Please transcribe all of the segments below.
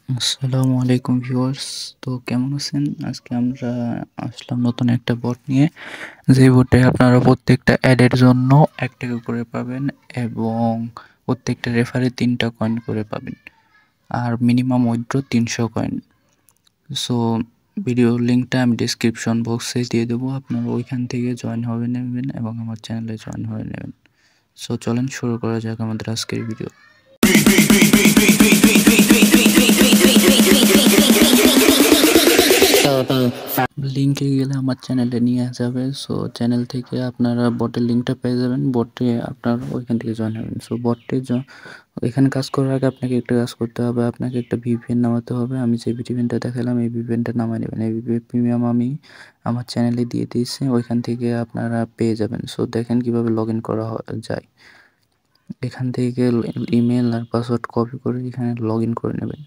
আসসালামু আলাইকুম ভিউয়ার্স। তো কেমন আছেন? আজকে আমরা আসলাম নতুন একটা বট নিয়ে, যে বটে আপনারা প্রত্যেকটা অ্যাডের জন্য 1 টাকা করে পাবেন এবং প্রত্যেকটা রেফারে 3টা কয়েন করে পাবেন, আর minimum withdraw 300 coin. So video লিঙ্কটা আমি ডিসক্রিপশন বক্সে দিয়ে দেবো, আপনারা ওইখান থেকে জয়েন হবে নেবেন এবং আমার চ্যানেলে জয়েন হয়ে নেবেন। সো চলেন শুরু করা যাক আমাদের আজকের ভিডিও। লিঙ্কে গেলে আমার চ্যানেলে নিয়ে যাবে। সো চ্যানেল থেকে আপনারা বটের লিঙ্কটা পেয়ে যাবেন, বটে আপনারা ওইখান থেকে জয়েন হবেন। সো বটে এখানে কাজ করার আগে আপনাকে একটা কাজ করতে হবে, আপনাকে একটা ভিপিএন নামাতে হবে। আমি যে ভিপিএনটা দেখালাম এই ভিপিএনটা নামায় নেবেন। এই ভিপিএন প্রিমিয়াম আমি আমার চ্যানেলে দিয়ে দিয়েছি, ওইখান থেকে আপনারা পেয়ে যাবেন। সো দেখেন কিভাবে লগ ইন করা যায়। এখান থেকে ইমেল আর পাসওয়ার্ড কপি করে এখানে লগ ইন করে নেবেন।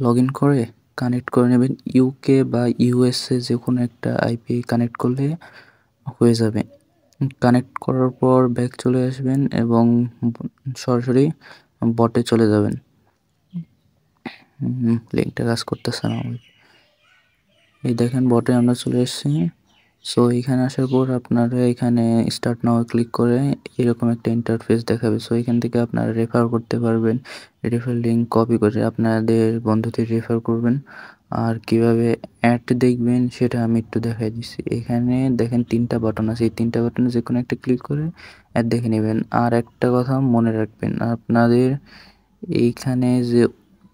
লগ ইন করে কানেক্ট করে নেবেন। ইউকে বা ইউএসএ যে কোনো একটা আইপি কানেক্ট করলে হয়ে যাবে। কানেক্ট করার পর ব্যাক চলে আসবেন এবং সরাসরি বটে চলে যাবেন। লিঙ্কটা কাজ করতেছে না। এই দেখেন বটে আমরা চলে এসেছি। সো এখানে আসার পর আপনারা এখানে স্টার্ট নাও ক্লিক করে এরকম একটা ইন্টারফেস দেখাবে। সো এখান থেকে আপনারা রেফার করতে পারবেন, রেফার লিঙ্ক কপি করে আপনাদের বন্ধুদের রেফার করবেন। আর কিভাবে অ্যাড দেখবেন সেটা আমি একটু দেখাই দিচ্ছি। এখানে দেখেন 3টা বাটন আছে, এই 3টা বাটনে যে কোনো একটা ক্লিক করে অ্যাড দেখে নেবেন। আর একটা কথা মনে রাখবেন, আপনাদের এইখানে যে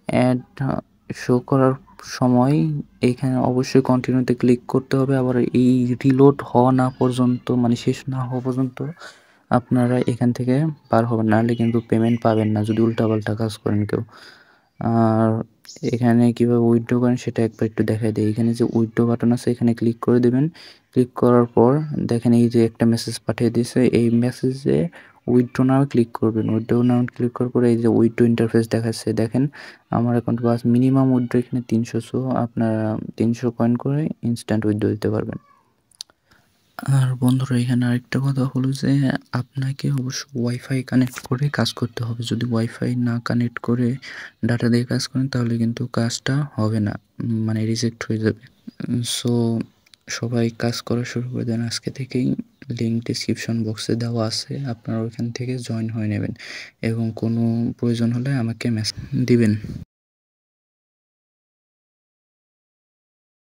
অ্যাড শো করার সময় এইখানে অবশ্যই কন্টিনিউতে ক্লিক করতে হবে। আবার এই রিলোড হওয়া না পর্যন্ত, মানে শেষ না হওয়া পর্যন্ত আপনারা এখান থেকে পার হবেন, নাহলে কিন্তু পেমেন্ট পাবেন না যদি উল্টাপাল্টা কাজ করেন কেউ। আর এখানে কীভাবে উইথড্র করেন সেটা একবার একটু দেখাই দিই। এখানে যে উইথড্র বাটন আছে এখানে ক্লিক করে দেবেন। ক্লিক করার পর দেখেন এই যে একটা মেসেজ পাঠিয়ে দিয়েছে, এই মেসেজে উইথড্র নাও ক্লিক করবেন। উইথড্র নাও ক্লিক করার পরে এই যে উইথড্র ইন্টারফেস দেখাচ্ছে, দেখেন আমার অ্যাকাউন্ট বাস মিনিমাম উইথড্র এখানে 300। সো আপনারা 300 কয়েন করে ইনস্ট্যান্ট উইথড্র দিতে পারবেন। আর বন্ধুরা এখানে আরেকটা কথা হলো যে আপনাকে অবশ্যই ওয়াইফাই কানেক্ট করে কাজ করতে হবে। যদি ওয়াইফাই না কানেক্ট করে ডাটা দিয়ে কাজ করেন তাহলে কিন্তু কাজটা হবে না, মানে রিজেক্ট হয়ে যাবে। সো সবাই কাজ করা শুরু করে দেন আজকে থেকেই। লিঙ্ক ডিসক্রিপশন বক্সে দেওয়া আছে, আপনারা ওইখান থেকে জয়েন হয়ে নেবেন এবং কোনো প্রয়োজন হলে আমাকে মেসেজ দিবেন।